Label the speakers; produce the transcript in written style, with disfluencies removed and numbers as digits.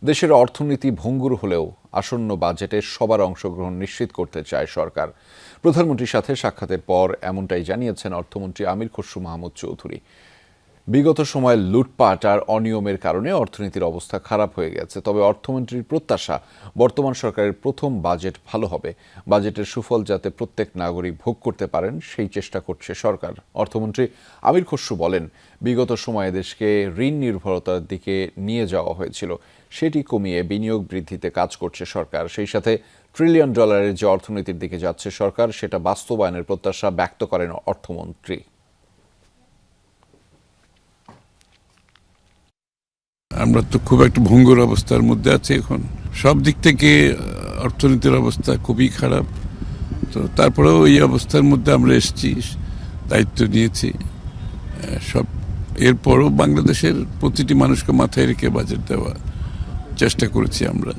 Speaker 1: দেশের অর্থনীতি ভঙ্গুর হলেও আসন্ন বাজেটে সবার অংশগ্রহণ নিশ্চিত করতে চায় সরকার। প্রধানমন্ত্রীর সাথে সাক্ষাতের পর এমনটাই জানিয়েছেন অর্থমন্ত্রী আমির খসরু মাহমুদ চৌধুরী। বিগত সময়ে লুটপাট আর অনিয়মের কারণে অর্থনীতির অবস্থা খারাপ হয়ে গেছে। তবে অর্থমন্ত্রীর প্রত্যাশা, বর্তমান সরকারের প্রথম বাজেট ভালো হবে। বাজেটের সুফল যাতে প্রত্যেক নাগরিক ভোগ করতে পারেন সেই চেষ্টা করছে সরকার। অর্থমন্ত্রী আমির খসরু বলেন, বিগত সময়ে দেশকে ঋণ নির্ভরতার দিকে নিয়ে যাওয়া হয়েছিল, সেটি কমিয়ে বিনিয়োগ বৃদ্ধিতে কাজ করছে সরকার। সেই সাথে $1 ট্রিলিয়ন যে অর্থনীতির দিকে যাচ্ছে সরকার, সেটা বাস্তবায়নের প্রত্যাশা ব্যক্ত করেন অর্থমন্ত্রী।
Speaker 2: আমরা তো খুব একটা ভঙ্গুর অবস্থার মধ্যে আছি এখন, সব দিক থেকে অর্থনীতির অবস্থা খুবই খারাপ। তো তারপরেও এই অবস্থার মধ্যে আমরা এসেছি, দায়িত্ব নিয়েছি সব। এরপরও বাংলাদেশের প্রতিটি মানুষকে মাথায় রেখে বাজেট দেওয়ার চেষ্টা করেছি আমরা।